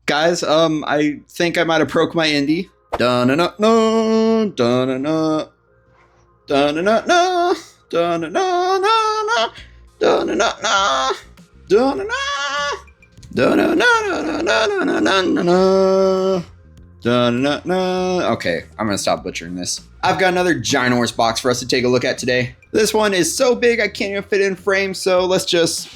Guys, I think I might have broke my indie. Dun-na-na-na, dun-na-na, dun-na-na-na, dun-na-na-na, dun-na-na-na, dun-na-na, dun-na-na-na-na-na-na-na-na. Dun-na-na. Okay, I'm gonna stop butchering this. I've got another ginormous box for us to take a look at today. This one is so big I can't even fit in frame, so we're just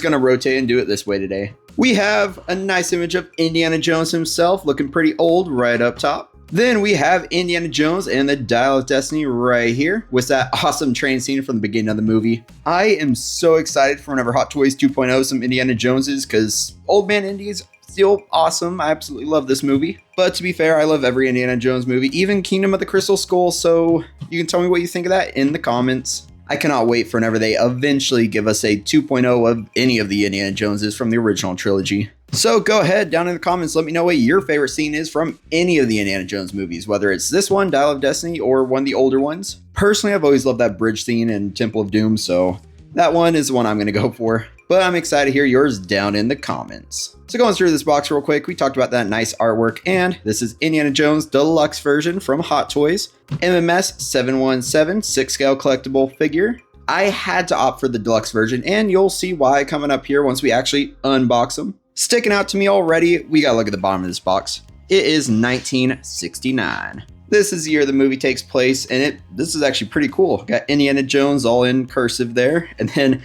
gonna rotate and do it this way today. We have a nice image of Indiana Jones himself, looking pretty old right up top. Then we have Indiana Jones and the Dial of Destiny right here with that awesome train scene from the beginning of the movie. I am so excited for whenever Hot Toys 2.0 some Indiana Joneses, because Old Man Indy's still awesome. I absolutely love this movie. But to be fair, I love every Indiana Jones movie, even Kingdom of the Crystal Skull, so you can tell me what you think of that in the comments. I cannot wait for whenever they eventually give us a 2.0 of any of the Indiana Joneses from the original trilogy. So go ahead down in the comments, let me know what your favorite scene is from any of the Indiana Jones movies, whether it's this one, Dial of Destiny, or one of the older ones. Personally, I've always loved that bridge scene in Temple of Doom, so that one is the one I'm going to go for. But I'm excited to hear yours down in the comments. So going through this box real quick, we talked about that nice artwork, and this is Indiana Jones Deluxe version from Hot Toys. MMS717 6-scale collectible figure. I had to opt for the Deluxe version, and you'll see why coming up here once we actually unbox them. Sticking out to me already, we gotta look at the bottom of this box. It is 1969. This is the year the movie takes place, and this is actually pretty cool. Got Indiana Jones all in cursive there, and then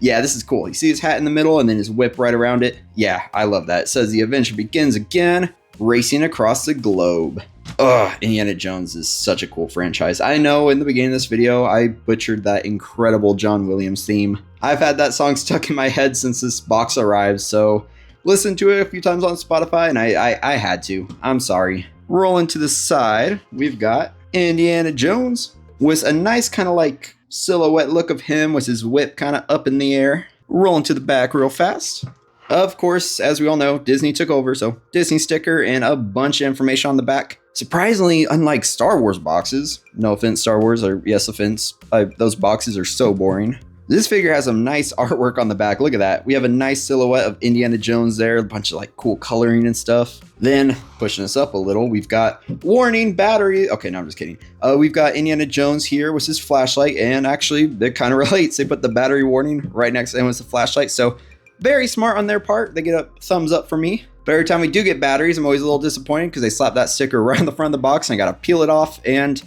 yeah, this is cool. You see his hat in the middle and then his whip right around it. Yeah, I love that. It says the adventure begins again, racing across the globe. Ugh, Indiana Jones is such a cool franchise. I know in the beginning of this video, I butchered that incredible John Williams theme. I've had that song stuck in my head since this box arrived, so listened to it a few times on Spotify, and I had to. I'm sorry. Rolling to the side, we've got Indiana Jones with a nice kind of like silhouette look of him with his whip kind of up in the air. Rolling to the back real fast. Of course, as we all know, Disney took over, so Disney sticker and a bunch of information on the back. Surprisingly, unlike Star Wars boxes, no offense Star Wars, or yes offense, those boxes are so boring. This figure has some nice artwork on the back. Look at that. We have a nice silhouette of Indiana Jones there, a bunch of like cool coloring and stuff. Then pushing us up a little, we've got warning battery. Okay, no, I'm just kidding. We've got Indiana Jones here with his flashlight, and actually it kind of relates. They put the battery warning right next to him with the flashlight. So very smart on their part. They get a thumbs up for me. But every time we do get batteries, I'm always a little disappointed because they slap that sticker right on the front of the box and I got to peel it off. And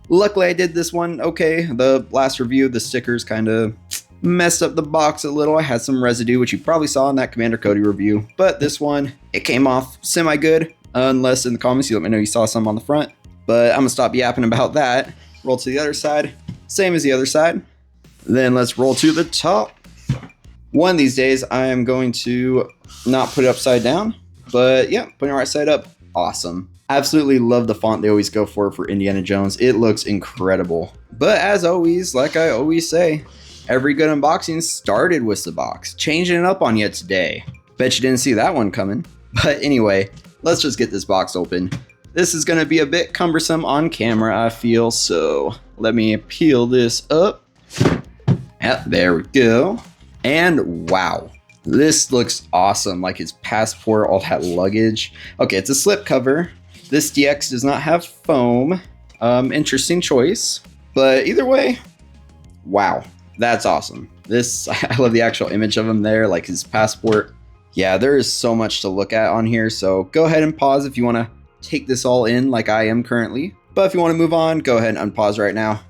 luckily I did this one okay. The last review, the stickers kind of messed up the box a little. I had some residue, which you probably saw in that Commander Cody review. But this one, it came off semi-good, unless in the comments you let me know you saw some on the front. But I'm going to stop yapping about that. Roll to the other side. Same as the other side. Then let's roll to the top. One of these days, I am going to not put it upside down. But yeah, putting it right side up. Awesome. Absolutely love the font they always go for Indiana Jones. It looks incredible. But as always, like I always say, every good unboxing started with the box. Changing it up on you today. Bet you didn't see that one coming. But anyway, let's just get this box open. This is going to be a bit cumbersome on camera, I feel. So let me peel this up. Yep, there we go. And wow, this looks awesome. Like his passport, all that luggage. Okay, it's a slip cover. This DX does not have foam. Interesting choice. But either way, wow. That's awesome. I love the actual image of him there, like his passport. Yeah, there is so much to look at on here, so go ahead and pause if you want to take this all in like I am currently. But if you want to move on, go ahead and unpause right now,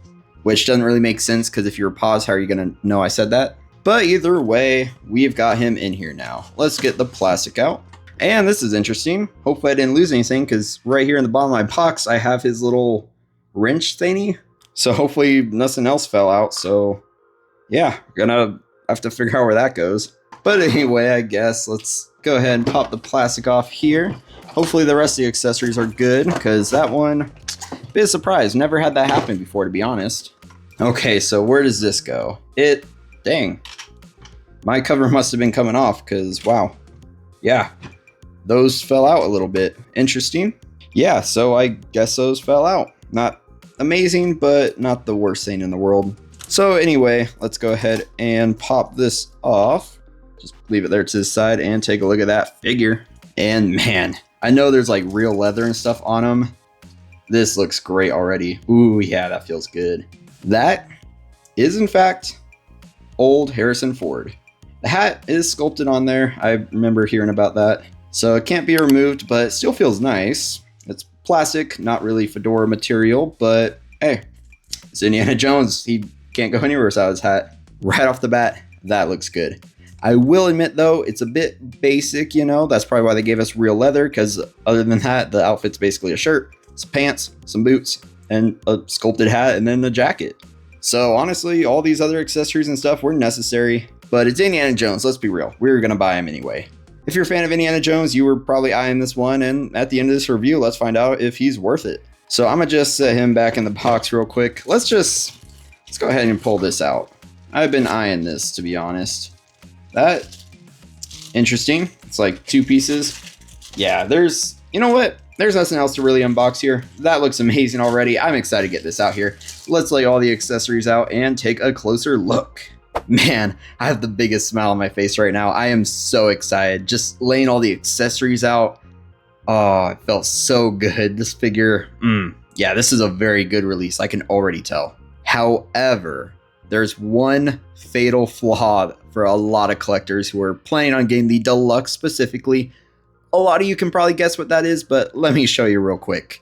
which doesn't really make sense because if you're paused, how are you going to know I said that? But either way, we've got him in here now. Let's get the plastic out. And this is interesting. Hopefully I didn't lose anything because right here in the bottom of my box, I have his little wrench thingy. So hopefully nothing else fell out, so yeah, we're gonna have to figure out where that goes. But anyway, I guess let's go ahead and pop the plastic off here. Hopefully the rest of the accessories are good, because that one, bit of surprise. Never had that happen before, to be honest. Okay, so where does this go? Dang. My cover must have been coming off, because wow. Yeah, those fell out a little bit. Interesting. Yeah, so I guess those fell out. Not amazing, but not the worst thing in the world. So anyway, let's go ahead and pop this off. Just leave it there to the side and take a look at that figure. And man, I know there's like real leather and stuff on them. This looks great already. Ooh, yeah, that feels good. That is in fact old Harrison Ford. The hat is sculpted on there. I remember hearing about that. So it can't be removed, but it still feels nice. It's plastic, not really fedora material, but hey, it's Indiana Jones. He can't go anywhere without his hat. Right off the bat, that looks good. I will admit though, it's a bit basic, you know, that's probably why they gave us real leather, because other than that, the outfit's basically a shirt, some pants, some boots, and a sculpted hat, and then a jacket. So honestly, all these other accessories and stuff were necessary, but it's Indiana Jones, let's be real. We were gonna buy him anyway. If you're a fan of Indiana Jones, you were probably eyeing this one, and at the end of this review, let's find out if he's worth it. So I'm gonna just set him back in the box real quick. Let's go ahead and pull this out. I've been eyeing this, to be honest. That, interesting. It's like 2 pieces. Yeah, you know what? There's nothing else to really unbox here. That looks amazing already. I'm excited to get this out here. Let's lay all the accessories out and take a closer look. Man, I have the biggest smile on my face right now. I am so excited. Just laying all the accessories out. Oh, it felt so good. This figure, yeah, this is a very good release. I can already tell. However, there's one fatal flaw for a lot of collectors who are planning on getting the Deluxe specifically. A lot of you can probably guess what that is, but let me show you real quick.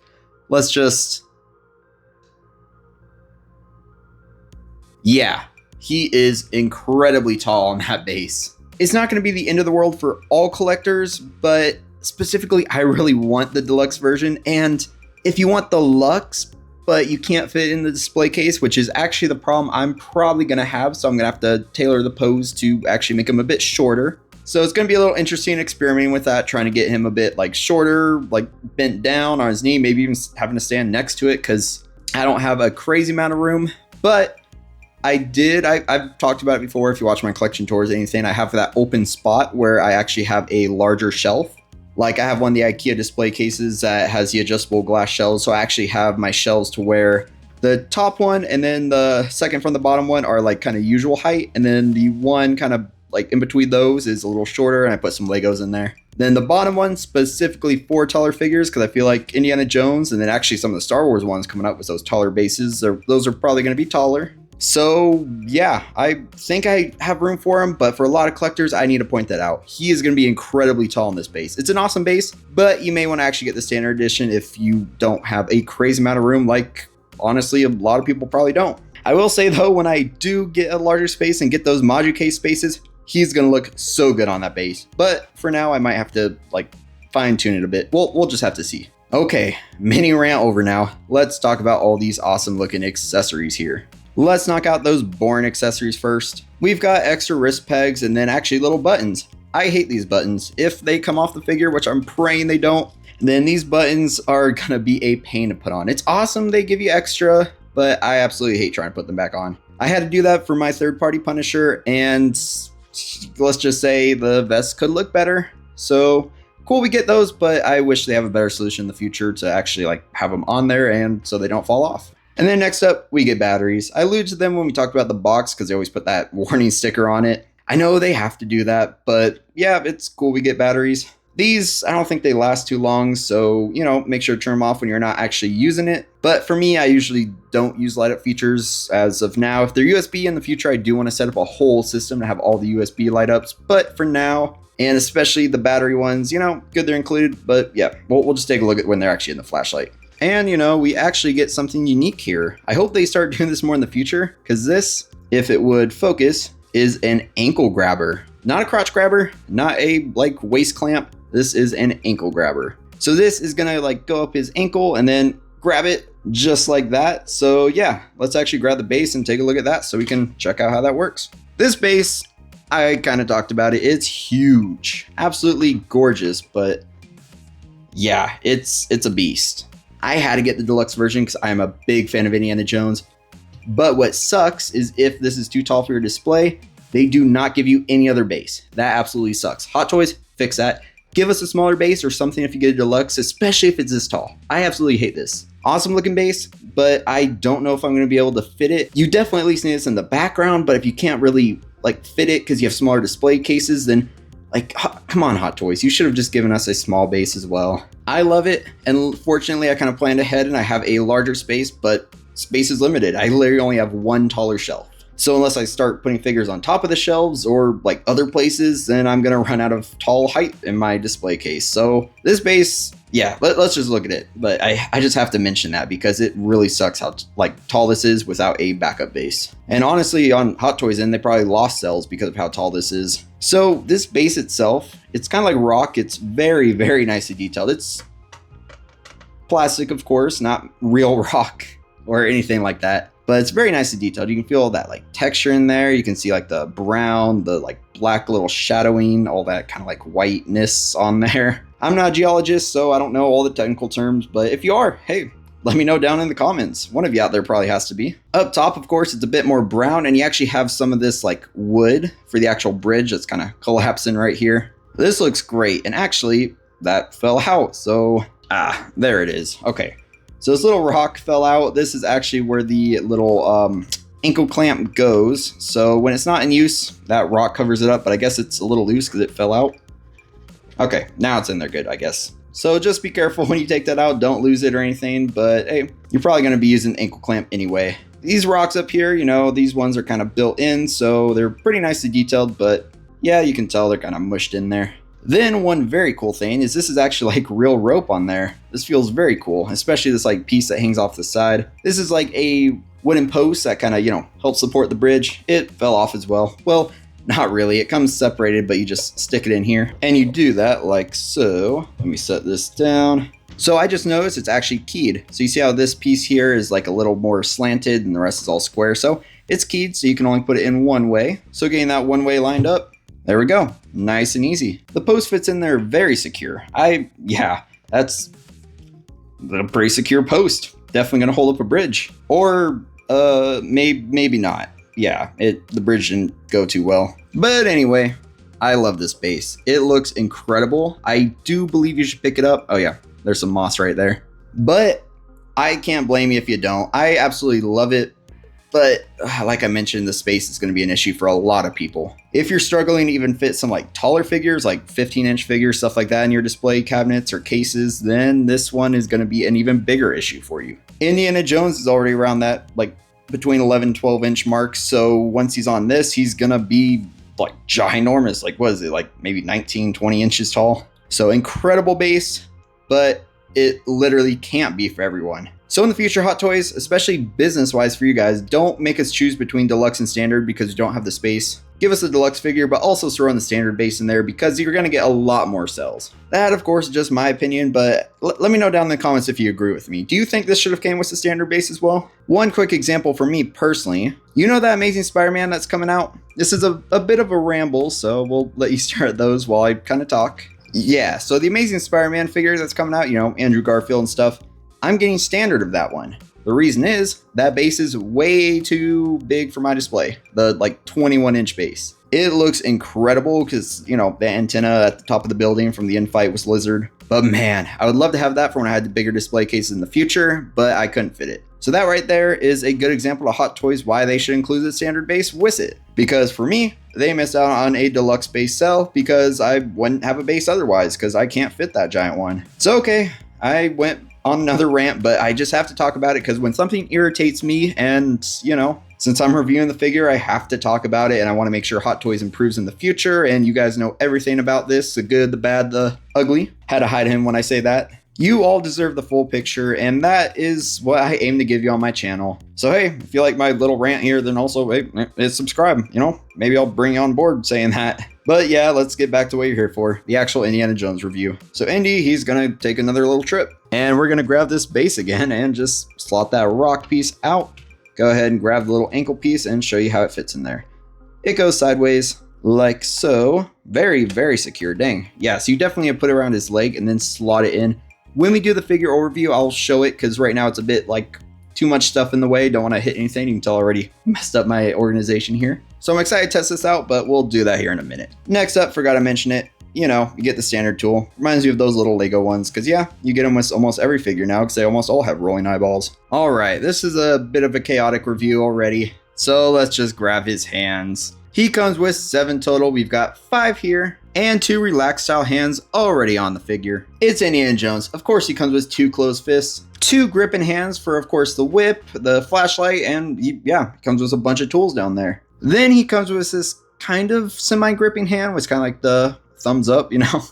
Yeah, he is incredibly tall on that base. It's not going to be the end of the world for all collectors, but specifically, I really want the Deluxe version. And if you want the Luxe, but you can't fit in the display case, which is actually the problem I'm probably going to have. So I'm going to have to tailor the pose to actually make him a bit shorter. So it's going to be a little interesting experimenting with that, trying to get him a bit like shorter, like bent down on his knee, maybe even having to stand next to it because I don't have a crazy amount of room. But I've talked about it before. If you watch my collection tours, anything, I have that open spot where I actually have a larger shelf. Like I have one of the IKEA display cases that has the adjustable glass shelves. So I actually have my shelves to where the top one and then the second from the bottom one are like kind of usual height. And then the one kind of like in between those is a little shorter, and I put some Legos in there. Then the bottom one specifically for taller figures, because I feel like Indiana Jones and then actually some of the Star Wars ones coming up with those taller bases, those are probably going to be taller. So yeah, I think I have room for him, but for a lot of collectors, I need to point that out. He is going to be incredibly tall in this base. It's an awesome base, but you may want to actually get the standard edition if you don't have a crazy amount of room, like honestly, a lot of people probably don't. I will say though, when I do get a larger space and get those module case spaces, he's going to look so good on that base. But for now, I might have to like fine tune it a bit. We'll just have to see. Okay, mini rant over now. Let's talk about all these awesome looking accessories here. Let's knock out those boring accessories first. We've got extra wrist pegs and then actually little buttons. I hate these buttons. If they come off the figure, which I'm praying they don't, then these buttons are gonna be a pain to put on. It's awesome they give you extra, but I absolutely hate trying to put them back on. I had to do that for my third-party Punisher, and let's just say the vest could look better. So cool we get those, but I wish they have a better solution in the future to actually like have them on there and so they don't fall off. And then next up, we get batteries. I alluded to them when we talked about the box because they always put that warning sticker on it. I know they have to do that, but yeah, it's cool we get batteries. These, I don't think they last too long, so, you know, make sure to turn them off when you're not actually using it. But for me, I usually don't use light up features as of now. If they're USB in the future, I do want to set up a whole system to have all the USB light ups. But for now, and especially the battery ones, you know, good they're included. But yeah, we'll just take a look at when they're actually in the flashlight. And, you know, we actually get something unique here. I hope they start doing this more in the future, because this, if it would focus, is an ankle grabber. Not a crotch grabber, not a like waist clamp. This is an ankle grabber. So this is gonna like go up his ankle and then grab it just like that. So yeah, let's actually grab the base and take a look at that so we can check out how that works. This base, I kind of talked about it. It's huge, absolutely gorgeous, but yeah, it's a beast. I had to get the deluxe version because I'm a big fan of Indiana Jones. But what sucks is if this is too tall for your display, they do not give you any other base. That absolutely sucks. Hot Toys, fix that. Give us a smaller base or something if you get a deluxe, especially if it's this tall. I absolutely hate this. Awesome looking base, but I don't know if I'm gonna be able to fit it. You definitely at least need this in the background, but if you can't really like fit it because you have smaller display cases, then Like, come on, Hot Toys. You should have just given us a small base as well. I love it. And fortunately, I kind of planned ahead and I have a larger space, but space is limited. I literally only have one taller shelf. So unless I start putting figures on top of the shelves or like other places, then I'm going to run out of tall height in my display case. So this base, yeah, let's just look at it. But I just have to mention that because it really sucks how like tall this is without a backup base. And honestly, on Hot Toys End, they probably lost sales because of how tall this is. So this base itself, it's kind of like rock. It's very, very nicely detailed. It's plastic, of course, not real rock or anything like that. But it's very nicely detailed. You can feel all that like texture in there. You can see like the brown, the like black little shadowing, all that kind of like whiteness on there. I'm not a geologist, so I don't know all the technical terms, but if you are, hey, let me know down in the comments. One of you out there probably has to be. Up top, of course, it's a bit more brown, and you actually have some of this like wood for the actual bridge that's kind of collapsing right here. This looks great, and actually that fell out, so there it is. Okay. So this little rock fell out. This is actually where the little ankle clamp goes. So when it's not in use, that rock covers it up, but I guess it's a little loose because it fell out. Okay, now it's in there good, I guess. So just be careful when you take that out. Don't lose it or anything, but hey, you're probably going to be using ankle clamp anyway. These rocks up here, you know, these ones are kind of built in, so they're pretty nicely detailed, but yeah, you can tell they're kind of mushed in there. Then one very cool thing is this is actually like real rope on there. This feels very cool, especially this like piece that hangs off the side. This is like a wooden post that kind of, you know, helps support the bridge. It fell off as well. Well, not really. It comes separated, but you just stick it in here and you do that like so. Let me set this down. So I just noticed it's actually keyed. So you see how this piece here is like a little more slanted and the rest is all square. So it's keyed, so you can only put it in one way. So getting that one way lined up, there we go. Nice and easy. The post fits in there very secure. Yeah, that's a pretty secure post. Definitely gonna hold up a bridge. Or maybe not. Yeah, the bridge didn't go too well. But anyway, I love this base. It looks incredible. I do believe you should pick it up. Oh yeah, there's some moss right there. But I can't blame you if you don't. I absolutely love it. But like I mentioned, the space is going to be an issue for a lot of people. If you're struggling to even fit some like taller figures, like 15-inch figures, stuff like that in your display cabinets or cases, then this one is going to be an even bigger issue for you. Indiana Jones is already around that like between 11 12-inch mark. So once he's on this, he's going to be like ginormous. Like what is it? Like maybe 19, 20 inches tall. So incredible base, but it literally can't be for everyone. So in the future, Hot Toys, especially business-wise for you guys, don't make us choose between Deluxe and Standard because you don't have the space. Give us a Deluxe figure, but also throw in the Standard base in there because you're going to get a lot more sales. That, of course, is just my opinion, but let me know down in the comments if you agree with me. Do you think this should have came with the Standard base as well? One quick example for me personally, you know that Amazing Spider-Man that's coming out? This is a bit of a ramble, so we'll let you stare at those while I kind of talk. Yeah, so the Amazing Spider-Man figure that's coming out, you know, Andrew Garfield and stuff, I'm getting Standard of that one. The reason is that base is way too big for my display. The like 21-inch base. It looks incredible because, you know, the antenna at the top of the building from the infight was lizard. But man, I would love to have that for when I had the bigger display cases in the future, but I couldn't fit it. So that right there is a good example of Hot Toys why they should include the Standard base with it. Because for me, they missed out on a Deluxe base sell because I wouldn't have a base otherwise because I can't fit that giant one. So okay, I went on another rant, but I just have to talk about it because when something irritates me and, you know, since I'm reviewing the figure, I have to talk about it and I want to make sure Hot Toys improves in the future. And you guys know everything about this, the good, the bad, the ugly. Had to hide him when I say that. You all deserve the full picture, and that is what I aim to give you on my channel. So hey, if you like my little rant here, then also hey, subscribe, you know, maybe I'll bring you on board saying that. But yeah, let's get back to what you're here for, the actual Indiana Jones review. So Indy, he's gonna take another little trip, and we're gonna grab this base again and just slot that rock piece out. Go ahead and grab the little ankle piece and show you how it fits in there. It goes sideways like so. Very, very secure, dang. Yeah, so you definitely have to put it around his leg and then slot it in. When we do the figure overview, I'll show it because right now it's a bit like too much stuff in the way. Don't want to hit anything. You can tell I already messed up my organization here. So I'm excited to test this out, but we'll do that here in a minute. Next up, forgot to mention it. You know, you get the Standard tool. Reminds me of those little Lego ones because yeah, you get them with almost every figure now because they almost all have rolling eyeballs. All right, this is a bit of a chaotic review already. So let's just grab his hands. He comes with 7 total. We've got 5 here. and 2 relaxed style hands already on the figure. It's Indiana Jones. Of course, he comes with 2 closed fists, 2 gripping hands for, of course, the whip, the flashlight, and yeah, he comes with a bunch of tools down there. Then he comes with this kind of semi-gripping hand, which kind of like the thumbs up, you know?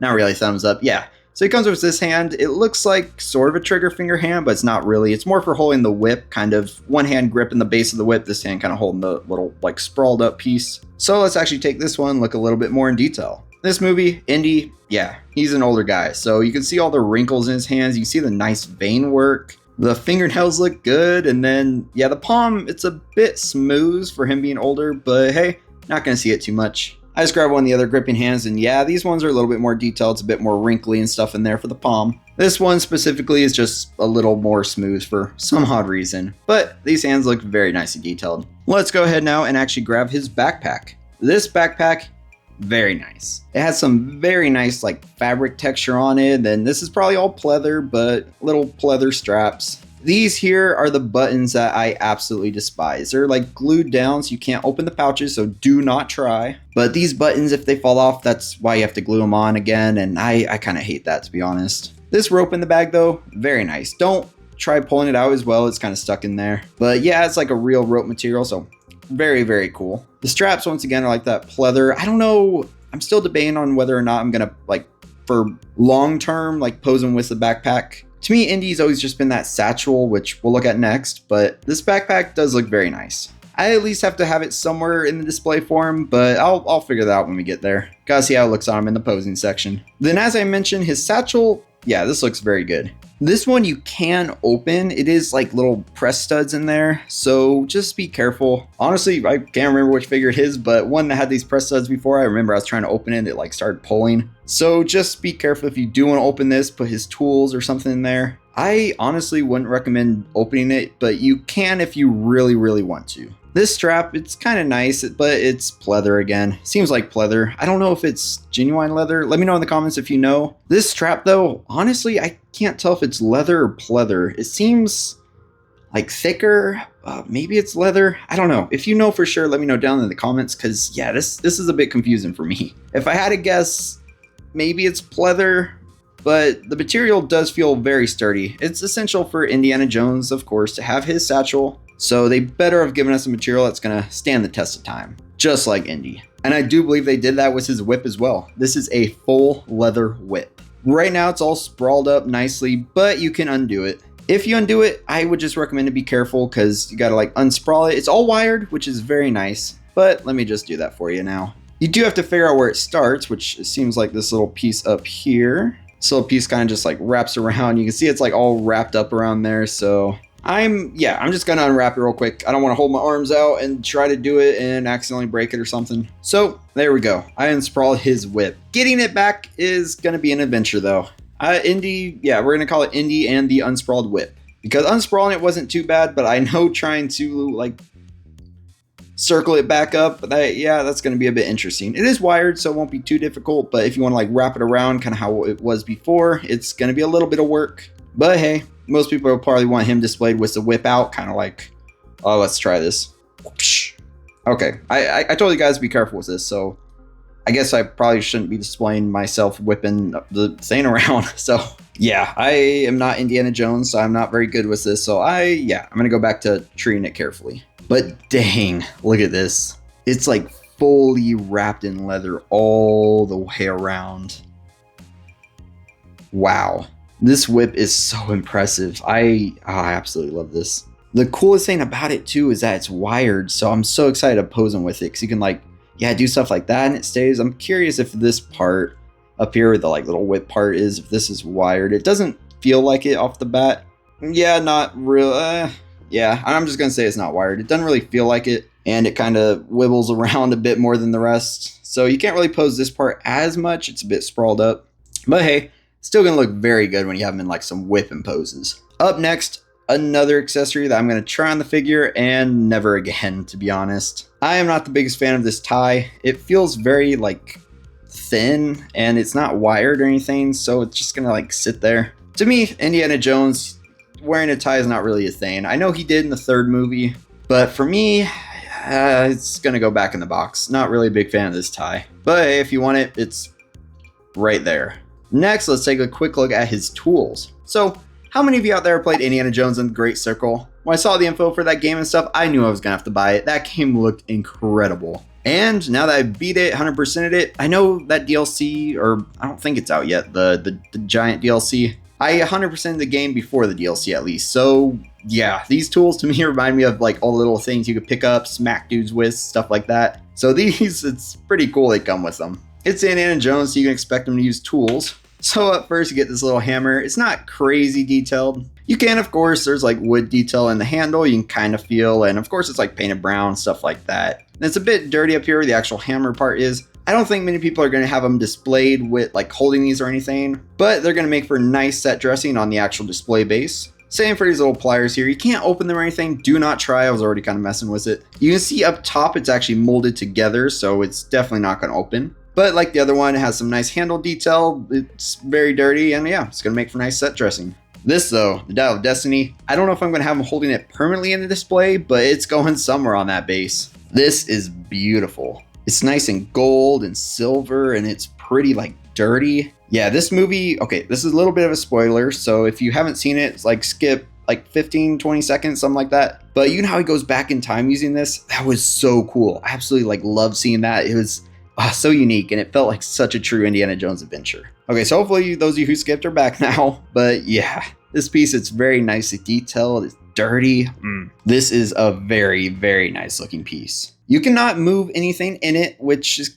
Not really thumbs up, yeah. So he comes with this hand. It looks like sort of a trigger finger hand, but it's not really. It's more for holding the whip, kind of one hand gripping the base of the whip, this hand kind of holding the little like sprawled up piece. So let's actually take this one, look a little bit more in detail. This movie, Indy, yeah, he's an older guy. So you can see all the wrinkles in his hands. You see the nice vein work. The fingernails look good. And then, yeah, the palm, it's a bit smooth for him being older, but hey, not going to see it too much. I just grabbed one of the other gripping hands, and yeah, these ones are a little bit more detailed. It's a bit more wrinkly and stuff in there for the palm. This one specifically is just a little more smooth for some odd reason, but these hands look very nicely detailed. Let's go ahead now and actually grab his backpack. This backpack, very nice. It has some very nice like fabric texture on it, and this is probably all pleather, but little pleather straps. These here are the buttons that I absolutely despise. They're like glued down so you can't open the pouches, so do not try. But these buttons, if they fall off, that's why you have to glue them on again, and I kind of hate that, to be honest. This rope in the bag though, very nice. Don't try pulling it out as well, it's kind of stuck in there. But yeah, it's like a real rope material, so very, very cool. The straps, once again, are like that pleather. I don't know, I'm still debating on whether or not I'm gonna, like, for long term, like posing with the backpack. To me, Indy's always just been that satchel, which we'll look at next, but this backpack does look very nice. I at least have to have it somewhere in the display form, but I'll figure that out when we get there. Gotta see how it looks on him in the posing section. Then as I mentioned, his satchel, yeah, this looks very good. This one you can open. It is like little press studs in there, so just be careful. Honestly, I can't remember which figure it is, but one that had these press studs before, I remember I was trying to open it and it like started pulling. So just be careful if you do want to open this, put his tools or something in there. I honestly wouldn't recommend opening it, but you can if you really, really want to. This strap, it's kind of nice, but it's pleather again. Seems like pleather. I don't know if it's genuine leather. Let me know in the comments if you know. This strap though, honestly, I can't tell if it's leather or pleather. It seems like thicker. Maybe it's leather. I don't know. If you know for sure, let me know down in the comments, because yeah, this is a bit confusing for me. If I had to guess, maybe it's pleather, but the material does feel very sturdy. It's essential for Indiana Jones, of course, to have his satchel. So they better have given us a material that's gonna stand the test of time, just like Indy. And I do believe they did that with his whip as well. This is a full leather whip. Right now it's all sprawled up nicely, but you can undo it. If you undo it, I would just recommend to be careful because you gotta like unsprawl it. It's all wired, which is very nice, but let me just do that for you now. You do have to figure out where it starts, which it seems like this little piece up here. This little piece kind of just like wraps around. You can see it's like all wrapped up around there, so I'm just gonna unwrap it real quick. I don't want to hold my arms out and try to do it and accidentally break it or something. So there we go. I unsprawled his whip. Getting it back is gonna be an adventure though. Indy, yeah, we're gonna call it Indy and the unsprawled whip, because unsprawling it wasn't too bad, but I know trying to like circle it back up, yeah, that's gonna be a bit interesting. It is wired, so it won't be too difficult, but if you want to like wrap it around kind of how it was before, it's gonna be a little bit of work. But hey, most people will probably want him displayed with the whip out, kind of like, oh, let's try this. Okay, I told you guys to be careful with this, so I guess I probably shouldn't be displaying myself whipping the thing around. So yeah, I am not Indiana Jones, so I'm not very good with this. So I'm gonna go back to treating it carefully. But dang, look at this. It's like fully wrapped in leather all the way around. Wow. This whip is so impressive. I absolutely love this. The coolest thing about it too is that it's wired, so I'm so excited to posing with it because you can like, yeah, do stuff like that and it stays. I'm curious if this part up here where the like little whip part is, if this is wired. It doesn't feel like it off the bat. Yeah, not real. Yeah, I'm just gonna say it's not wired. It doesn't really feel like it, and it kind of wibbles around a bit more than the rest. So you can't really pose this part as much. It's a bit sprawled up, but hey, still gonna look very good when you have them in like some whipping poses. Up next, another accessory that I'm gonna try on the figure and never again, to be honest. I am not the biggest fan of this tie. It feels very like thin and it's not wired or anything, so it's just gonna like sit there. To me, Indiana Jones wearing a tie is not really a thing. I know he did in the third movie, but for me, it's gonna go back in the box. Not really a big fan of this tie, but if you want it, it's right there. Next, let's take a quick look at his tools. So, how many of you out there played Indiana Jones and the Great Circle? When I saw the info for that game and stuff, I knew I was gonna have to buy it. That game looked incredible. And now that I beat it, 100%ed it, I know that DLC, or I don't think it's out yet, the giant DLC. I 100%ed the game before the DLC at least. So yeah, these tools to me remind me of like all the little things you could pick up, smack dudes with, stuff like that. So these, it's pretty cool they come with them. It's Indiana Jones, so you can expect them to use tools. So up first you get this little hammer. It's not crazy detailed. You can, of course, there's like wood detail in the handle you can kind of feel, and of course it's like painted brown, stuff like that. And it's a bit dirty up here where the actual hammer part is. I don't think many people are going to have them displayed with like holding these or anything, but they're going to make for nice set dressing on the actual display base. Same for these little pliers here. You can't open them or anything. Do not try. I was already kind of messing with it. You can see up top it's actually molded together, so it's definitely not going to open. But like the other one, it has some nice handle detail. It's very dirty, and yeah, it's going to make for nice set dressing. This though, the Dial of Destiny, I don't know if I'm going to have them holding it permanently in the display, but it's going somewhere on that base. This is beautiful. It's nice and gold and silver, and it's pretty like dirty. Yeah, this movie, okay, this is a little bit of a spoiler, so if you haven't seen it, it's like skip like 15, 20 seconds, something like that. But you know how he goes back in time using this? That was so cool. I absolutely like loved seeing that. It was so unique, and it felt like such a true Indiana Jones adventure. Okay, so hopefully those of you who skipped are back now, but yeah, this piece, it's very nicely detailed. It's dirty. This is a very, very nice looking piece. You cannot move anything in it, which is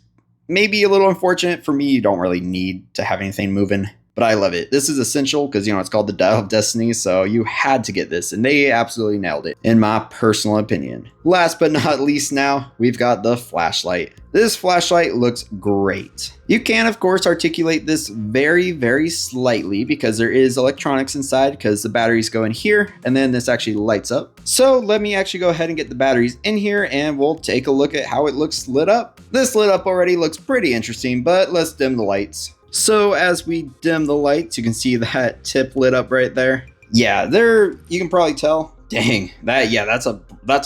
maybe a little unfortunate. For me, you don't really need to have anything moving, but I love it. This is essential because, you know, it's called the Dial of Destiny, so you had to get this, and they absolutely nailed it, in my personal opinion. Last but not least now, we've got the flashlight. This flashlight looks great. You can, of course, articulate this very, very slightly because there is electronics inside, because the batteries go in here, and then this actually lights up. So let me actually go ahead and get the batteries in here, and we'll take a look at how it looks lit up. This lit up already looks pretty interesting, but let's dim the lights. So as we dim the lights, you can see that tip lit up right there. Yeah, there, you can probably tell. Dang, that's a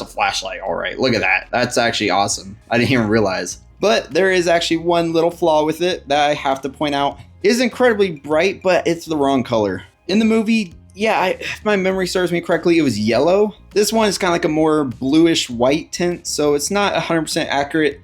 flashlight. All right, look at that. That's actually awesome. I didn't even realize. But there is actually one little flaw with it that I have to point out. It is incredibly bright, but it's the wrong color. In the movie, yeah, if my memory serves me correctly, it was yellow. This one is kind of like a more bluish white tint, so it's not 100% accurate.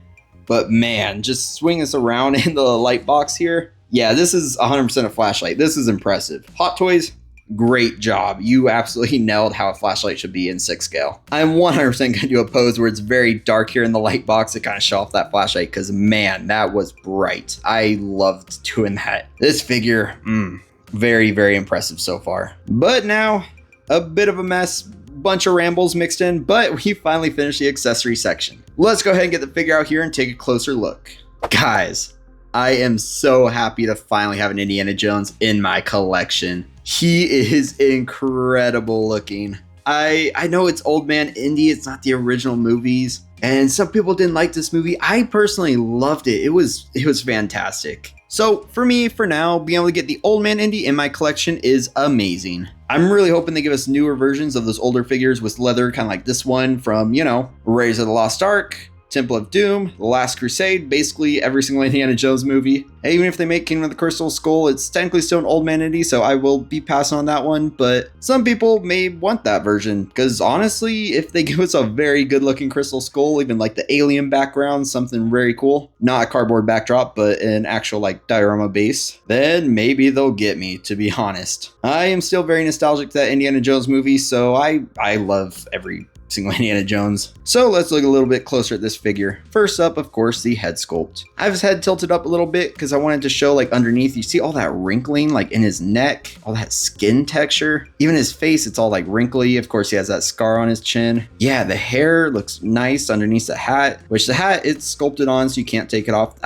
But man, just swing this around in the light box here. Yeah, this is 100% a flashlight. This is impressive. Hot Toys, great job. You absolutely nailed how a flashlight should be in 6 scale. I'm 100% going to do a pose where it's very dark here in the light box to kind of show off that flashlight, because man, that was bright. I loved doing that. This figure, very, very impressive so far. But now, a bit of a mess, bunch of rambles mixed in, but we finally finished the accessory section. Let's go ahead and get the figure out here and take a closer look. Guys, I am so happy to finally have an Indiana Jones in my collection. He is incredible looking. I know it's Old Man Indy, it's not the original movies, and some people didn't like this movie. I personally loved it. It was fantastic. So for me, for now, being able to get the Old Man Indy in my collection is amazing. I'm really hoping they give us newer versions of those older figures with leather, kind of like this one from, you know, Raiders of the Lost Ark, Temple of Doom, The Last Crusade, basically every single Indiana Jones movie. And even if they make Kingdom of the Crystal Skull, it's technically still an Old Man Indy, so I will be passing on that one. But some people may want that version, because honestly, if they give us a very good looking Crystal Skull, even like the alien background, something very cool, not a cardboard backdrop, but an actual like diorama base, then maybe they'll get me, to be honest. I am still very nostalgic to that Indiana Jones movie, so I love every single Indiana Jones. So let's look a little bit closer at this figure. First up, of course, the head sculpt. I have his head tilted up a little bit because I wanted to show like underneath, you see all that wrinkling like in his neck, all that skin texture. Even his face, it's all like wrinkly. Of course, he has that scar on his chin. Yeah, the hair looks nice underneath the hat, which the hat, it's sculpted on so you can't take it off.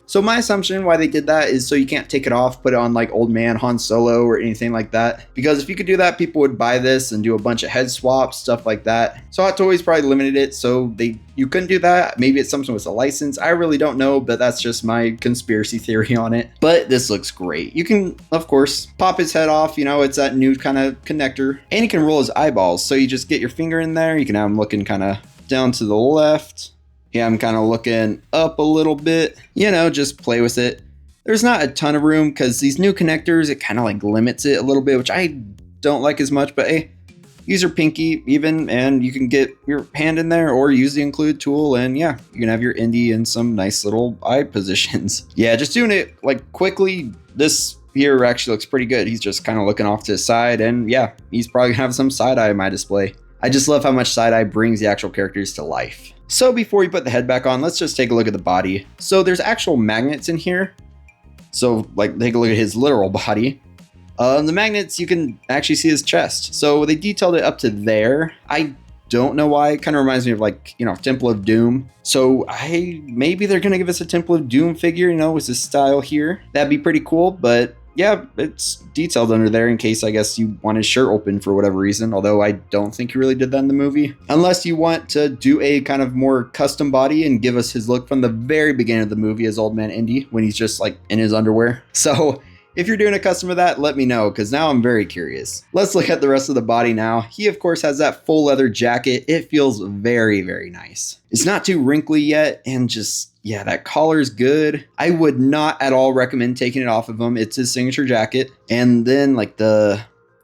So my assumption why they did that is so you can't take it off, put it on like Old Man Han Solo or anything like that. Because if you could do that, people would buy this and do a bunch of head swaps, stuff like that. So Hot Toys probably limited it, so you couldn't do that. Maybe it's something with a license. I really don't know, but that's just my conspiracy theory on it. But this looks great. You can, of course, pop his head off. You know, it's that new kind of connector. And you can roll his eyeballs. So you just get your finger in there. You can have him looking kind of down to the left. Yeah, I'm kind of looking up a little bit, just play with it. There's not a ton of room because these new connectors, it kind of like limits it a little bit, which I don't like as much, but hey, use your pinky even, and you can get your hand in there or use the include tool, and yeah, you can have your Indy in some nice little eye positions. Yeah, just doing it like quickly, this here actually looks pretty good. He's just kind of looking off to the side, and yeah, he's probably gonna have some side eye in my display. I just love how much side eye brings the actual characters to life. So before we put the head back on, let's just take a look at the body. So there's actual magnets in here. So like take a look at his literal body. The magnets, you can actually see his chest. So they detailed it up to there. I don't know why. It kind of reminds me of like, Temple of Doom. So maybe they're going to give us a Temple of Doom figure, with this style here. That'd be pretty cool. But yeah, it's detailed under there in case, I guess, you want his shirt open for whatever reason. Although I don't think he really did that in the movie. Unless you want to do a kind of more custom body and give us his look from the very beginning of the movie as Old Man Indy when he's just like in his underwear. So if you're doing a custom of that, let me know, because now I'm very curious. Let's look at the rest of the body now. He, of course, has that full leather jacket. It feels very, very nice. It's not too wrinkly yet, and just, yeah, that collar's good. I would not at all recommend taking it off of him. It's his signature jacket. And then, like,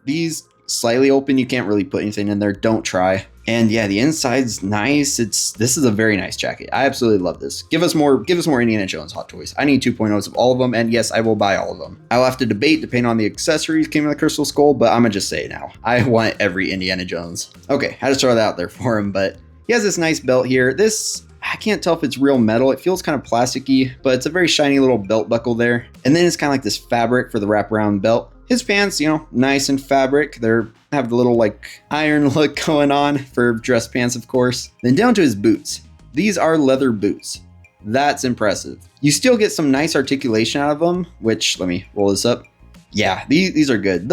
these slightly open, you can't really put anything in there. Don't try. And yeah, the inside's nice. This is a very nice jacket. I absolutely love this. Give us more Indiana Jones Hot Toys. I need 2.0s of all of them, and yes, I will buy all of them. I'll have to debate depending on the accessories came in the Crystal Skull, but I'm gonna just say it now. I want every Indiana Jones. Okay, I had to throw that out there for him, but he has this nice belt here. This, I can't tell if it's real metal. It feels kind of plasticky, but it's a very shiny little belt buckle there. And then it's kind of like this fabric for the wraparound belt. His pants, nice and fabric. They have the little like iron look going on for dress pants, of course. Then down to his boots. These are leather boots. That's impressive. You still get some nice articulation out of them, which, let me roll this up. Yeah, these are good.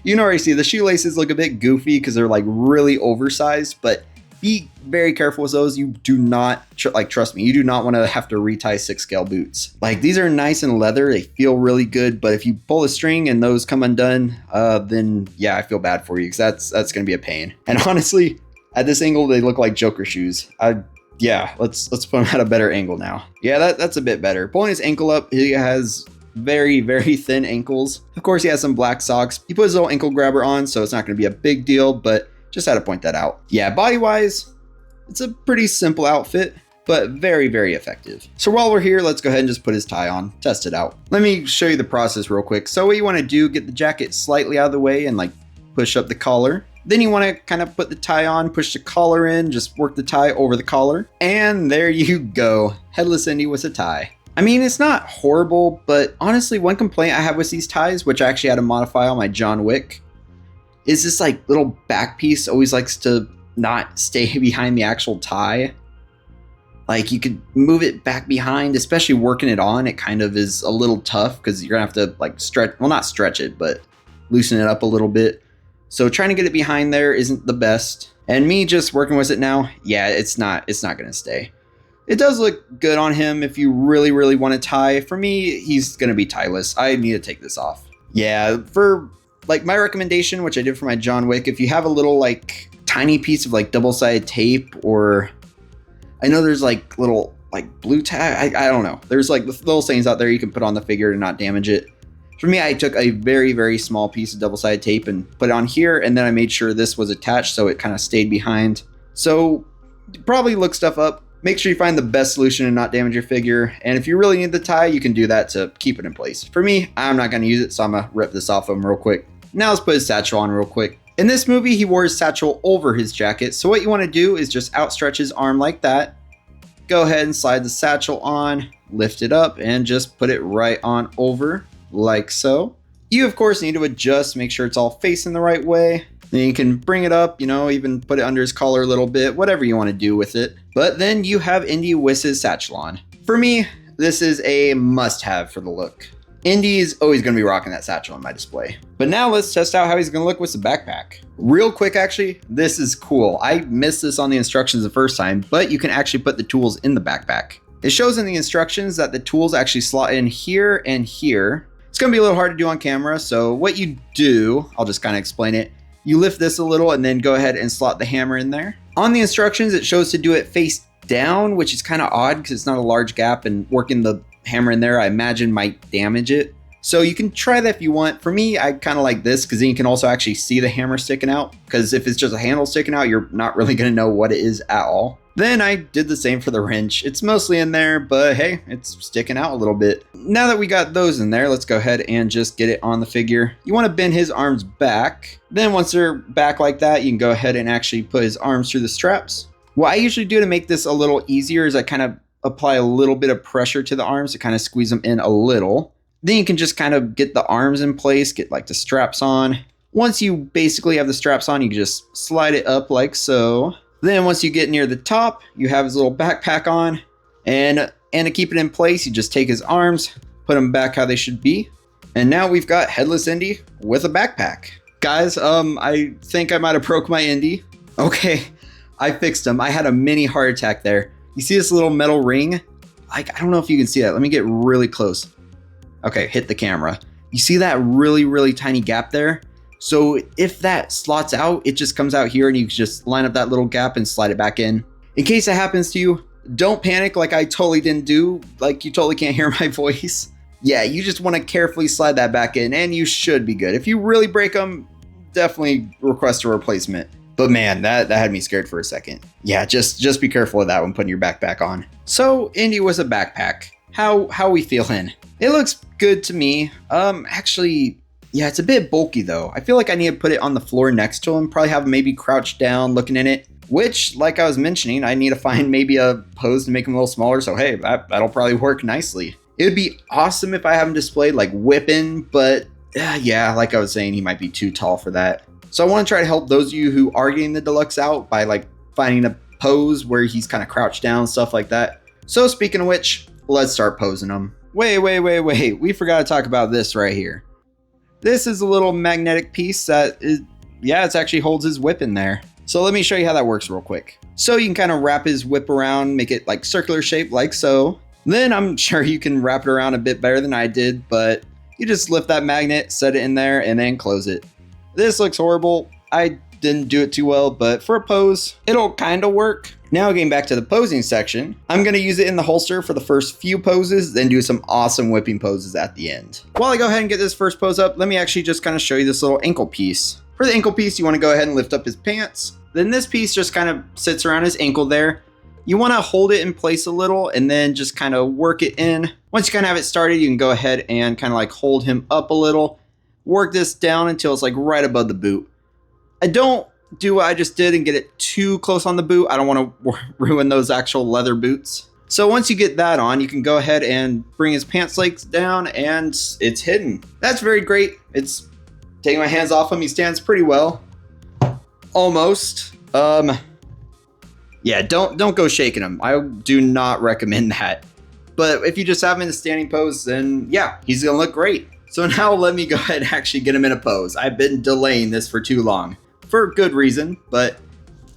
You already see the shoelaces look a bit goofy because they're like really oversized, but be very careful with those. You do not, trust me, you do not want to have to retie 6 scale boots. Like, these are nice and leather. They feel really good, but if you pull a string and those come undone, then yeah, I feel bad for you because that's going to be a pain. And honestly, at this angle, they look like Joker shoes. Yeah, let's put them at a better angle now. Yeah, that's a bit better. Pulling his ankle up, he has very, very thin ankles. Of course, he has some black socks. He put his little ankle grabber on, so it's not going to be a big deal, but just had to point that out. Yeah, body-wise, it's a pretty simple outfit, but very, very effective. So while we're here, let's go ahead and just put his tie on, test it out. Let me show you the process real quick. So what you want to do, get the jacket slightly out of the way and like push up the collar. Then you want to kind of put the tie on, push the collar in, just work the tie over the collar. And there you go. Headless Indy with a tie. I mean, it's not horrible, but honestly, one complaint I have with these ties, which I actually had to modify on my John Wick, is this like little back piece always likes to not stay behind the actual tie. Like, you could move it back behind, especially working it on. It kind of is a little tough because you're gonna have to like stretch, well, not stretch it, but loosen it up a little bit. So trying to get it behind there isn't the best. And me just working with it now, yeah, it's not gonna stay. It does look good on him if you really, really want to tie. For me, he's gonna be tieless. I need to take this off. Yeah, for like my recommendation, which I did for my John Wick, if you have a little like tiny piece of like double-sided tape, or I know there's like little like blue tack, I don't know. There's like little things out there you can put on the figure to not damage it. For me, I took a very, very small piece of double-sided tape and put it on here, and then I made sure this was attached so it kind of stayed behind. So probably look stuff up. Make sure you find the best solution and not damage your figure. And if you really need the tie, you can do that to keep it in place. For me, I'm not going to use it, so I'm going to rip this off of him real quick. Now let's put his satchel on real quick. In this movie, he wore his satchel over his jacket. So what you want to do is just outstretch his arm like that. Go ahead and slide the satchel on, lift it up, and just put it right on over like so. You, of course, need to adjust, make sure it's all facing the right way. Then you can bring it up, even put it under his collar a little bit, whatever you want to do with it. But then you have Indy with his satchel on. For me, this is a must-have for the look. Indy's always going to be rocking that satchel on my display. But now let's test out how he's going to look with the backpack. Real quick, actually, this is cool. I missed this on the instructions the first time, but you can actually put the tools in the backpack. It shows in the instructions that the tools actually slot in here and here. It's going to be a little hard to do on camera, so what you do, I'll just kind of explain it. You lift this a little and then go ahead and slot the hammer in there. On the instructions, it shows to do it face down, which is kind of odd because it's not a large gap, and working the hammer in there, I imagine, might damage it. So you can try that if you want. For me, I kind of like this because then you can also actually see the hammer sticking out, because if it's just a handle sticking out, you're not really going to know what it is at all. Then I did the same for the wrench. It's mostly in there, but hey, it's sticking out a little bit. Now that we got those in there, let's go ahead and just get it on the figure. You want to bend his arms back. Then once they're back like that, you can go ahead and actually put his arms through the straps. What I usually do to make this a little easier is I kind of apply a little bit of pressure to the arms to kind of squeeze them in a little. Then you can just kind of get the arms in place, get like the straps on. Once you basically have the straps on, you can just slide it up like so. Then once you get near the top, you have his little backpack on. And to keep it in place, you just take his arms, put them back how they should be. And now we've got Headless Indy with a backpack. Guys, I think I might have broke my Indy. Okay, I fixed him. I had a mini heart attack there. You see this little metal ring? Like, I don't know if you can see that. Let me get really close. Okay, hit the camera. You see that really, really tiny gap there? So if that slots out, it just comes out here and you can just line up that little gap and slide it back in. In case that happens to you, don't panic like I totally didn't do. Like, you totally can't hear my voice. Yeah, you just want to carefully slide that back in and you should be good. If you really break them, definitely request a replacement. But man, that had me scared for a second. Yeah, just be careful of that when putting your backpack on. So Indy was a backpack. How we feeling? It looks good to me. Actually, yeah, it's a bit bulky though. I feel like I need to put it on the floor next to him. Probably have him maybe crouched down looking in it. Which, like I was mentioning, I need to find maybe a pose to make him a little smaller. So hey, that'll probably work nicely. It would be awesome if I have him displayed like whipping, but yeah, like I was saying, he might be too tall for that. So I want to try to help those of you who are getting the Deluxe out by like finding a pose where he's kind of crouched down, stuff like that. So speaking of which, let's start posing him. Wait. We forgot to talk about this right here. This is a little magnetic piece that is, yeah, it actually holds his whip in there. So let me show you how that works real quick. So you can kind of wrap his whip around, make it like circular shape like so. Then I'm sure you can wrap it around a bit better than I did, but you just lift that magnet, set it in there, and then close it. This looks horrible. I didn't do it too well, but for a pose, it'll kind of work. Now getting back to the posing section, I'm going to use it in the holster for the first few poses, then do some awesome whipping poses at the end. While I go ahead and get this first pose up, let me actually just kind of show you this little ankle piece. For the ankle piece, you want to go ahead and lift up his pants. Then this piece just kind of sits around his ankle there. You want to hold it in place a little and then just kind of work it in. Once you kind of have it started, you can go ahead and kind of like hold him up a little. Work this down until it's like right above the boot. I don't do what I just did and get it too close on the boot. I don't want to ruin those actual leather boots. So once you get that on, you can go ahead and bring his pants legs down and it's hidden. That's very great. It's taking my hands off him. He stands pretty well. Almost. Yeah, don't go shaking him. I do not recommend that. But if you just have him in a standing pose, then yeah, he's gonna look great. So now let me go ahead and actually get him in a pose. I've been delaying this for too long. For good reason, but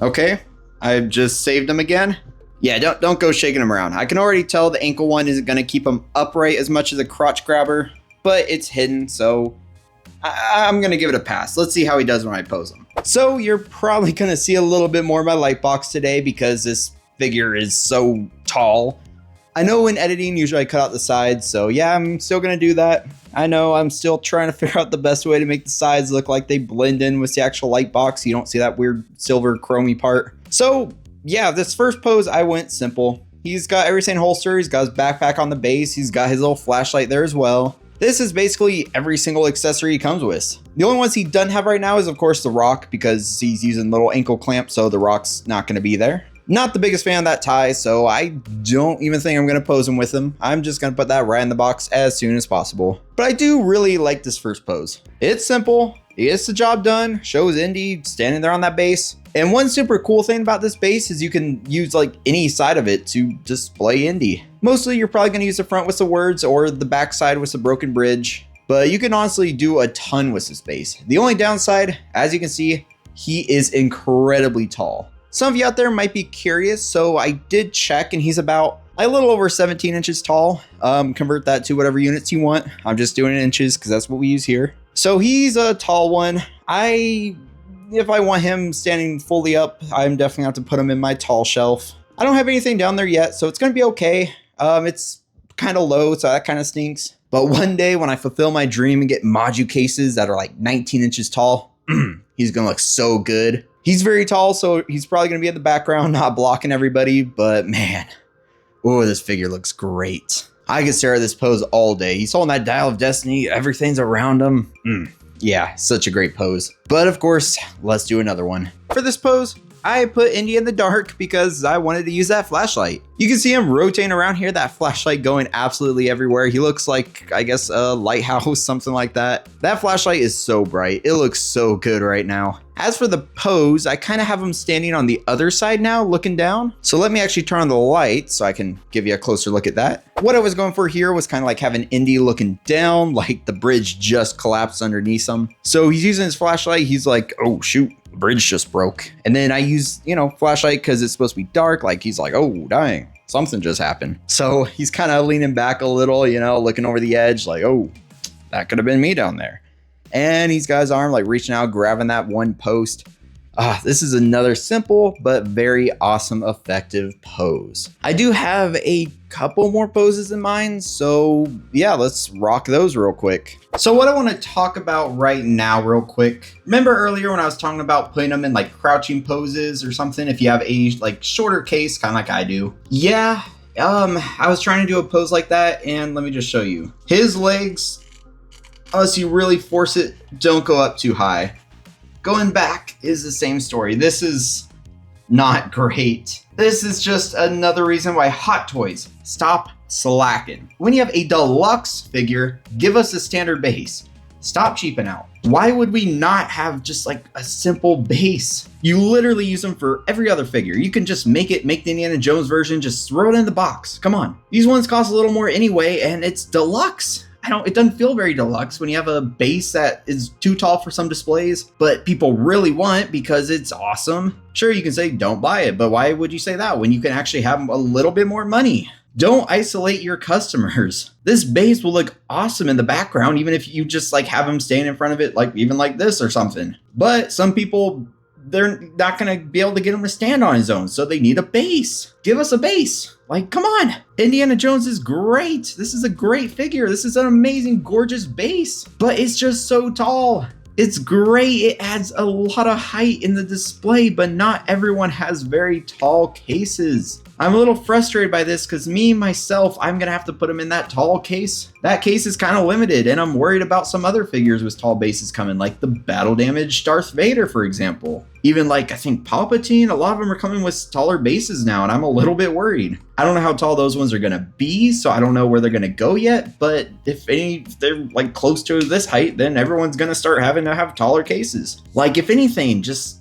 okay. I've just saved him again. Yeah, don't go shaking him around. I can already tell the ankle one isn't gonna keep him upright as much as a crotch grabber, but it's hidden, so I'm gonna give it a pass. Let's see how he does when I pose him. So you're probably gonna see a little bit more of my light box today because this figure is so tall. I know in editing, usually I cut out the sides, so yeah, I'm still gonna do that. I know I'm still trying to figure out the best way to make the sides look like they blend in with the actual light box. You don't see that weird silver chromey part. So yeah, this first pose, I went simple. He's got everything holster, he's got his backpack on the base, he's got his little flashlight there as well. This is basically every single accessory he comes with. The only ones he doesn't have right now is of course the rock because he's using little ankle clamps, so the rock's not gonna be there. Not the biggest fan of that tie, so I don't even think I'm going to pose him with him. I'm just going to put that right in the box as soon as possible. But I do really like this first pose. It's simple, it gets the job done, shows Indy standing there on that base. And one super cool thing about this base is you can use like any side of it to display Indy. Mostly you're probably going to use the front with some words or the back side with some broken bridge. But you can honestly do a ton with this base. The only downside, as you can see, he is incredibly tall. Some of you out there might be curious, so I did check and he's about a little over 17 inches tall. Convert that to whatever units you want. I'm just doing it in inches because that's what we use here. So he's a tall one. I if I want him standing fully up, I'm definitely have to put him in my tall shelf. I don't have anything down there yet, so it's gonna be okay. It's kind of low, so that kind of stinks. But one day when I fulfill my dream and get Maju cases that are like 19 inches tall, he's gonna look so good. He's very tall, so he's probably gonna be in the background, not blocking everybody, but man, oh, this figure looks great. I could stare at this pose all day. He's holding that Dial of Destiny, everything's around him. Yeah, such a great pose. But of course, let's do another one. For this pose, I put Indy in the dark because I wanted to use that flashlight. You can see him rotating around here, that flashlight going absolutely everywhere. He looks like, I guess, a lighthouse, something like that. That flashlight is so bright. It looks so good right now. As for the pose, I kind of have him standing on the other side now, looking down. So let me actually turn on the light so I can give you a closer look at that. What I was going for here was kind of like having Indy looking down, like the bridge just collapsed underneath him. So he's using his flashlight. He's like, oh shoot, the bridge just broke. And then I use, flashlight because it's supposed to be dark. Like he's like, oh, dang, something just happened. So he's kind of leaning back a little, looking over the edge like, oh, that could have been me down there. And he's got his arm like reaching out, grabbing that one post. This is another simple but very awesome, effective pose. I do have a couple more poses in mind, so yeah, let's rock those real quick. So what I want to talk about right now real quick, remember earlier when I was talking about putting them in like crouching poses or something if you have a like shorter case, kind of like I do? Yeah, I was trying to do a pose like that, and let me just show you. His legs, unless you really force it, don't go up too high. Going back is the same story. This is not great. This is just another reason why Hot Toys, stop slacking. When you have a deluxe figure, give us a standard base. Stop cheaping out. Why would we not have just like a simple base? You literally use them for every other figure. You can just make the Indiana Jones version, just throw it in the box. Come on. These ones cost a little more anyway, and it's deluxe. It doesn't feel very deluxe when you have a base that is too tall for some displays, but people really want because it's awesome. Sure, you can say don't buy it, but why would you say that when you can actually have a little bit more money? Don't isolate your customers. This base will look awesome in the background, even if you just like have him stand in front of it, like even like this or something. But some people, they're not going to be able to get him to stand on his own, so they need a base. Give us a base. Like, come on. Indiana Jones is great. This is a great figure. This is an amazing, gorgeous base, but it's just so tall. It's great. It adds a lot of height in the display, but not everyone has very tall cases. I'm a little frustrated by this because myself, I'm going to have to put him in that tall case. That case is kind of limited, and I'm worried about some other figures with tall bases coming, like the battle damaged Darth Vader, for example. Even like, I think Palpatine, a lot of them are coming with taller bases now, and I'm a little bit worried. I don't know how tall those ones are going to be, so I don't know where they're going to go yet, but if they're like close to this height, then everyone's going to start having to have taller cases. Like, if anything, just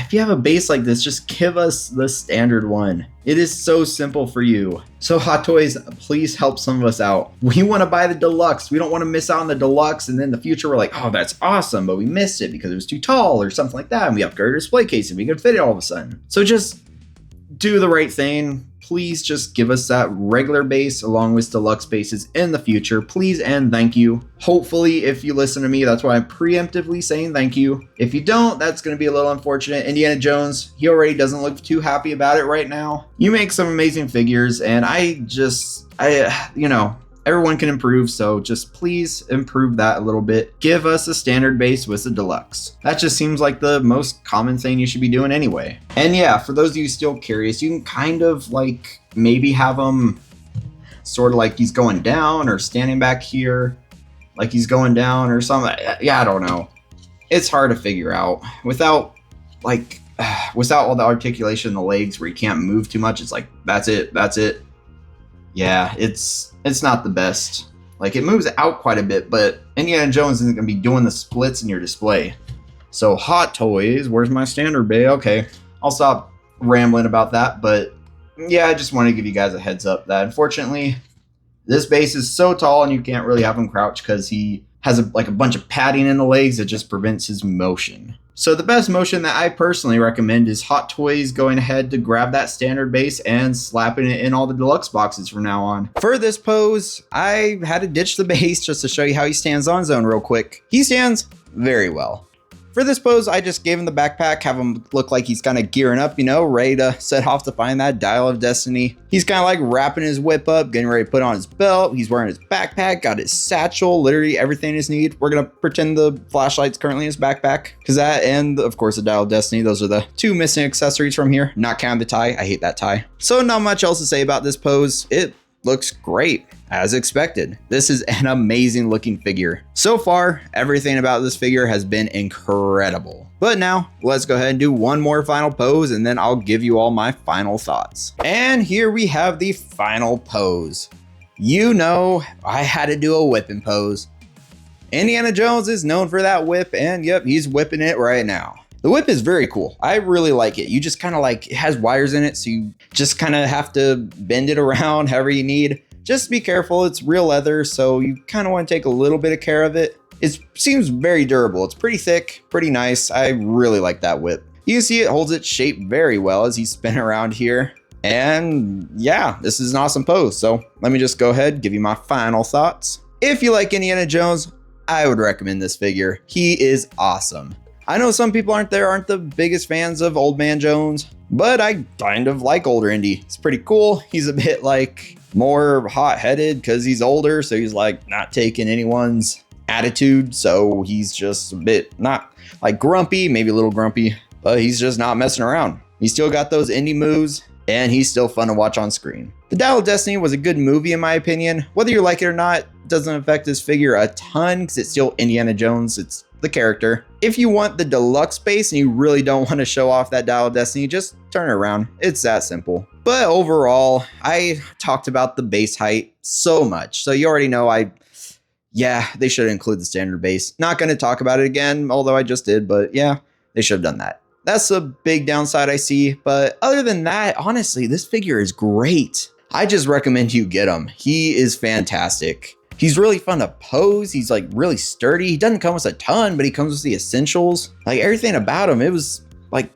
if you have a base like this, just give us the standard one. It is so simple for you. So Hot Toys, please help some of us out. We want to buy the deluxe. We don't want to miss out on the deluxe, and then in the future we're like, oh, that's awesome, but we missed it because it was too tall or something like that, and we upgraded our display case and we could fit it all of a sudden. So just do the right thing. Please just give us that regular base along with deluxe bases in the future. Please and thank you. Hopefully, if you listen to me, that's why I'm preemptively saying thank you. If you don't, that's going to be a little unfortunate. Indiana Jones, he already doesn't look too happy about it right now. You make some amazing figures, and everyone can improve, so just please improve that a little bit. Give us a standard base with a deluxe. That just seems like the most common thing you should be doing anyway. And yeah, for those of you still curious, you can kind of like maybe have him sort of like he's going down or standing back here like he's going down or something. Yeah, I don't know. It's hard to figure out without all the articulation in the legs where you can't move too much. It's like, that's it. Yeah, it's not the best. Like, it moves out quite a bit, but Indiana Jones isn't going to be doing the splits in your display. So Hot Toys, where's my standard bay? Okay, I'll stop rambling about that, but yeah, I just wanted to give you guys a heads up that unfortunately this base is so tall and you can't really have him crouch because he has a bunch of padding in the legs that just prevents his motion. So the best motion that I personally recommend is Hot Toys going ahead to grab that standard base and slapping it in all the deluxe boxes from now on. For this pose, I had to ditch the base just to show you how he stands on his own real quick. He stands very well. For this pose, I just gave him the backpack, have him look like he's kind of gearing up, you know, ready to set off to find that Dial of Destiny. He's kind of like wrapping his whip up, getting ready to put on his belt. He's wearing his backpack, got his satchel, literally everything his need. We're going to pretend the flashlight's currently in his backpack, because that and, of course, the Dial of Destiny, those are the two missing accessories from here, not counting the tie. I hate that tie. So not much else to say about this pose. It looks great, as expected. This is an amazing looking figure. So far, everything about this figure has been incredible. But now, let's go ahead and do one more final pose, and then I'll give you all my final thoughts. And here we have the final pose. You know, I had to do a whipping pose. Indiana Jones is known for that whip, and yep, he's whipping it right now. The whip is very cool. I really like it. You just kind of like, it has wires in it, so you just kind of have to bend it around however you need. Just be careful, it's real leather, so you kind of want to take a little bit of care of it. It seems very durable. It's pretty thick, pretty nice. I really like that whip. You can see it holds its shape very well as he's spinning around here. And yeah, this is an awesome pose. So let me just go ahead, give you my final thoughts. If you like Indiana Jones, I would recommend this figure. He is awesome. I know some people aren't the biggest fans of Old Man Jones, but I kind of like older Indy. It's pretty cool. He's a bit like more hot-headed because he's older, so he's like not taking anyone's attitude. So he's just a bit not like grumpy, maybe a little grumpy, but he's just not messing around. He's still got those Indy moves, and he's still fun to watch on screen. The Dial of Destiny was a good movie in my opinion. Whether you like it or not, doesn't affect this figure a ton because it's still Indiana Jones. It's the character. If you want the deluxe base and you really don't want to show off that Dial of Destiny, just turn it around. It's that simple. But overall, I talked about the base height so much. So you already know they should include the standard base. Not going to talk about it again, although I just did, but yeah, they should have done that. That's a big downside I see. But other than that, honestly, this figure is great. I just recommend you get him. He is fantastic. He's really fun to pose. He's like really sturdy. He doesn't come with a ton, but he comes with the essentials. Like everything about him, it was like,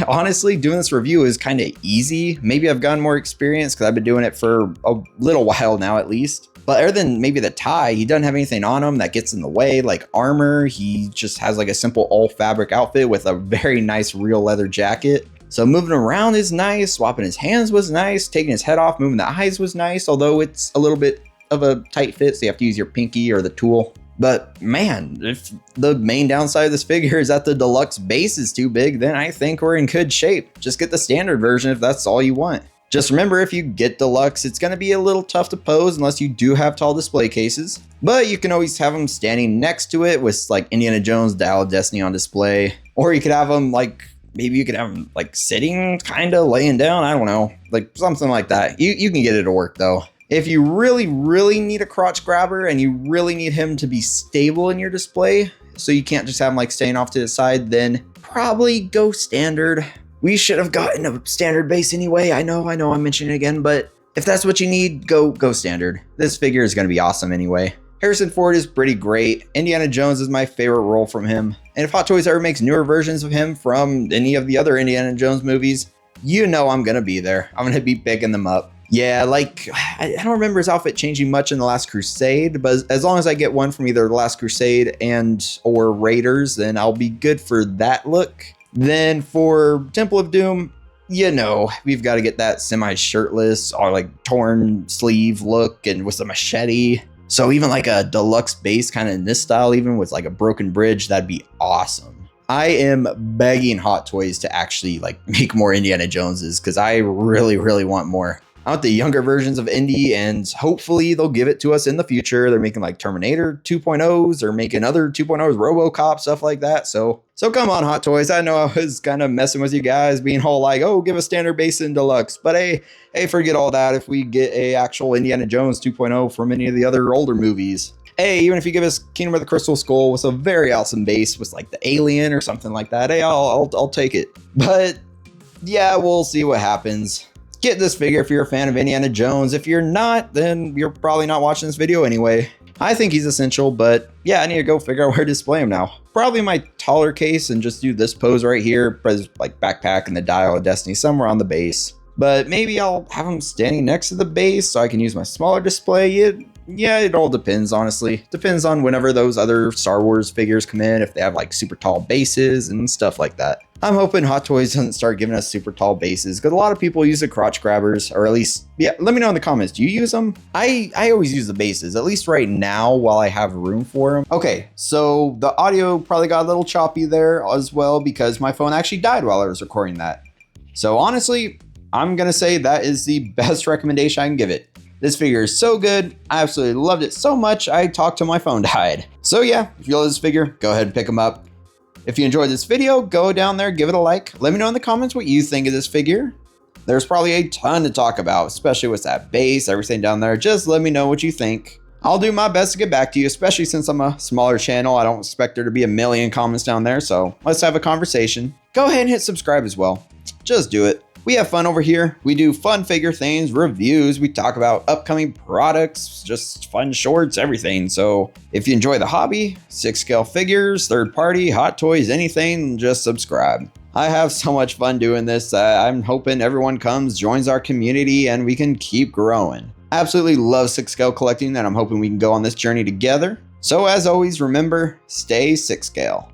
honestly, doing this review is kind of easy. Maybe I've gotten more experience because I've been doing it for a little while now at least. But other than maybe the tie, he doesn't have anything on him that gets in the way, like armor. He just has like a simple all fabric outfit with a very nice real leather jacket. So moving around is nice. Swapping his hands was nice. Taking his head off, moving the eyes was nice, although it's a little bit of a tight fit, so you have to use your pinky or the tool. But man, if the main downside of this figure is that the deluxe base is too big, then I think we're in good shape. Just get the standard version if that's all you want. Just remember, if you get deluxe, it's going to be a little tough to pose unless you do have tall display cases. But you can always have them standing next to it with like Indiana Jones Dial of Destiny on display. Or you could have them like, maybe you could have them like sitting, kind of laying down. I don't know, like something like that. You can get it to work though. If you really, really need a crotch grabber and you really need him to be stable in your display, so you can't just have him like staying off to the side, then probably go standard. We should have gotten a standard base anyway. I know I'm mentioning it again, but if that's what you need, go standard. This figure is going to be awesome anyway. Harrison Ford is pretty great. Indiana Jones is my favorite role from him. And if Hot Toys ever makes newer versions of him from any of the other Indiana Jones movies, you know I'm going to be there. I'm going to be picking them up. Yeah, like, I don't remember his outfit changing much in The Last Crusade, but as long as I get one from either The Last Crusade or Raiders, then I'll be good for that look. Then for Temple of Doom, you know, we've got to get that semi-shirtless or like torn sleeve look and with a machete. So even like a deluxe base kind of in this style, even with like a broken bridge, that'd be awesome. I am begging Hot Toys to actually like make more Indiana Joneses because I really, really want more. I want the younger versions of Indy, and hopefully they'll give it to us in the future. They're making like Terminator 2.0s, they're making other 2.0s, RoboCop, stuff like that. So come on, Hot Toys. I know I was kind of messing with you guys, being all like, oh, give a standard base and deluxe. But hey, forget all that. If we get a actual Indiana Jones 2.0 from any of the other older movies, hey, even if you give us Kingdom of the Crystal Skull with a very awesome base with like the Alien or something like that, hey, I'll take it. But yeah, we'll see what happens. Get this figure if you're a fan of Indiana Jones. If you're not, then you're probably not watching this video anyway. I think he's essential, but yeah, I need to go figure out where to display him now. Probably in my taller case and just do this pose right here, like backpack and the Dial of Destiny somewhere on the base. But maybe I'll have him standing next to the base so I can use my smaller display. Yeah, it all depends, honestly. Depends on whenever those other Star Wars figures come in, if they have like super tall bases and stuff like that. I'm hoping Hot Toys doesn't start giving us super tall bases, because a lot of people use the crotch grabbers, or at least, yeah, let me know in the comments. Do you use them? I always use the bases, at least right now while I have room for them. Okay, so the audio probably got a little choppy there as well, because my phone actually died while I was recording that. So honestly, I'm gonna say that is the best recommendation I can give it. This figure is so good. I absolutely loved it so much, I talked till my phone died. So yeah, if you love this figure, go ahead and pick them up. If you enjoyed this video, go down there, give it a like. Let me know in the comments what you think of this figure. There's probably a ton to talk about, especially with that base, everything down there. Just let me know what you think. I'll do my best to get back to you, especially since I'm a smaller channel. I don't expect there to be a million comments down there, so let's have a conversation. Go ahead and hit subscribe as well. Just do it. We have fun over here. We do fun figure things, reviews. We talk about upcoming products, just fun shorts, everything. So if you enjoy the hobby, 6-scale figures, third party, hot toys, anything, just subscribe. I have so much fun doing this. I'm hoping everyone comes, joins our community, and we can keep growing. I absolutely love 6-scale collecting, and I'm hoping we can go on this journey together. So as always, remember, stay 6-scale.